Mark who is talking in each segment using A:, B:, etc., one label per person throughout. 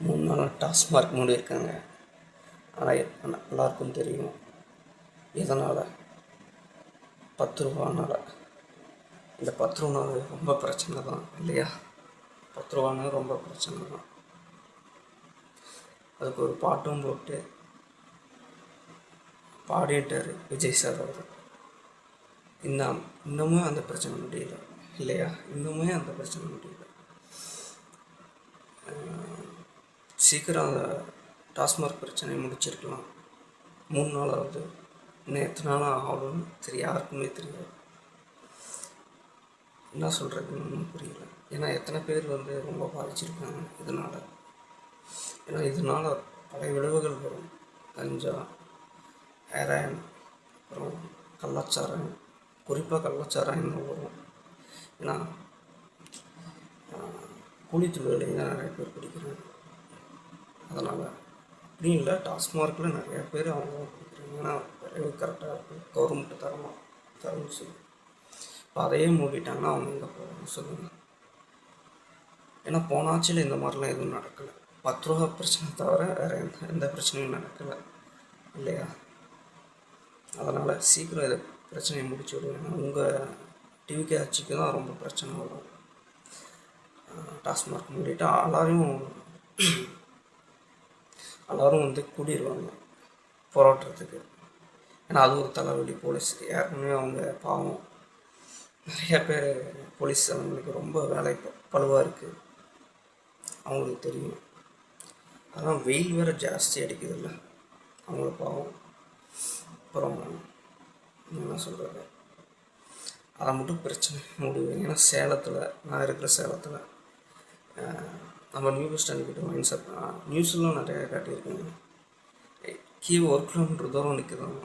A: 3 நாளாக டாஸ்மார்க் மூடியிருக்காங்க. ஆனால் எல்லாருக்கும் தெரியும் எதனால். 10 ரூபானால. இந்த 10 ரூபானால ரொம்ப பிரச்சனை தான் இல்லையா? 10 ரூபானா ரொம்ப பிரச்சனை தான். அதுக்கு ஒரு பாட்டும் போட்டு பாடிட்டார் விஜய் சார் அவர். இன்னமும் அந்த பிரச்சனை முடியல இல்லையா? இன்னுமே அந்த பிரச்சனை முடியல. சீக்கிரம் அந்த டாஸ்மார்க் பிரச்சனையை முடிச்சிருக்கலாம். 3 நாள் ஆகுது. இன்னும் எத்தனை நாள் ஆகும்னு யாருக்குமே தெரியாது. என்ன சொல்கிறதுன்னு ஒன்றும் புரியல. ஏன்னா எத்தனை பேர் ரொம்ப பாதிச்சிருக்காங்க இதனால். ஏன்னா இதனால் பல விளைவுகள் வரும். கஞ்சா, ஹெராயின், அப்புறம் கள்ளச்சாராயம், குறிப்பாக கள்ளச்சாராயம் தான் வரும். ஏன்னா கூலி தொழிலாளிங்க தான் நிறைய பேர் பிடிக்கிறாங்க. அதனால் அப்படி இல்லை, டாஸ்மார்க்கில் நிறையா பேர் அவங்க பிடிக்கிறாங்க. ஏன்னா விளைவு கரெக்டாக இருக்கும், கவர்மெண்ட்டு தரணும்னு சொல்லி. இப்போ அதையே மூடிட்டாங்கன்னா அவங்க எங்கே போகணும்னு சொல்லுங்கள். ஏன்னா போன ஆட்சியில் இந்த மாதிரிலாம் எதுவும் நடக்கலை. 10 ரூபா பிரச்சனை தவிர வேறு எந்த பிரச்சனையும் நடக்கலை இல்லையா? அதனால் சீக்கிரம் இதை பிரச்சனையை முடிச்சு விடுவேன். உங்கள் டிவிகே ஆட்சிக்கு தான் ரொம்ப பிரச்சனை வரும். டாஸ்மார்க் மூடிட்டா எல்லோரும் கூடிடுவாங்க போராட்டத்துக்கு. ஏன்னா அது ஒரு தலைவலி. போலீஸ் ஏற்கனவே அவங்க பாவம் நிறைய பேர் போலீஸ் அவங்களுக்கு ரொம்ப வேலை பளுவாக இருக்குது, அவங்களுக்கு தெரியும். அதெல்லாம் வெயில் வேறு ஜாஸ்தி அடிக்குதில்ல, அவங்கள பாவம். அப்புறம் என்ன சொல்கிறது, அதை மட்டும் பிரச்சனை முடிவு. ஏன்னா சேலத்தில், நான் இருக்கிற சேலத்தில் நம்ம நியூ பஸ் ஸ்டாண்ட் கிட்ட வாங்கி சாப்பிட்டோம். நியூஸ்லாம் நிறையா காட்டியிருக்கேங்க. கீழே 1 கிலோமீட்டர் தூரம் நிற்குதாங்க.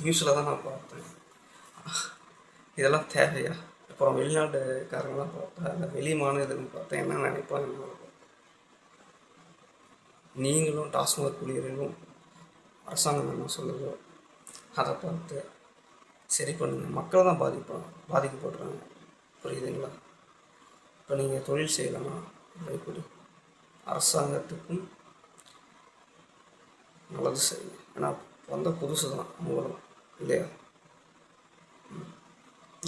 A: நியூஸில் தான் நான் பார்த்தேன். இதெல்லாம் தேவையா? அப்புறம் வெளிநாட்டுக்காரங்களாம் பார்த்தா, இல்லை வெளி மாநிலத்துக்கு பார்த்தா என்ன நினைப்பாங்க? நீங்களும் டாஸ்மாக் ஊழியர்களும் அரசாங்கம் என்ன சொல்லுதோ அதை பார்த்து சரி பண்ணுங்கள். மக்கள் தான் பாதிக்கப்படுறாங்க, புரியுதுங்களா? இப்போ நீங்கள் தொழில் செய்யலைன்னா எப்படி அரசாங்கத்துக்கும் நல்லது செய்யுங்க. ஏன்னா புதுசு தான் அவங்களும் இல்லையா?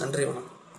A: நன்றி, வணக்கம்.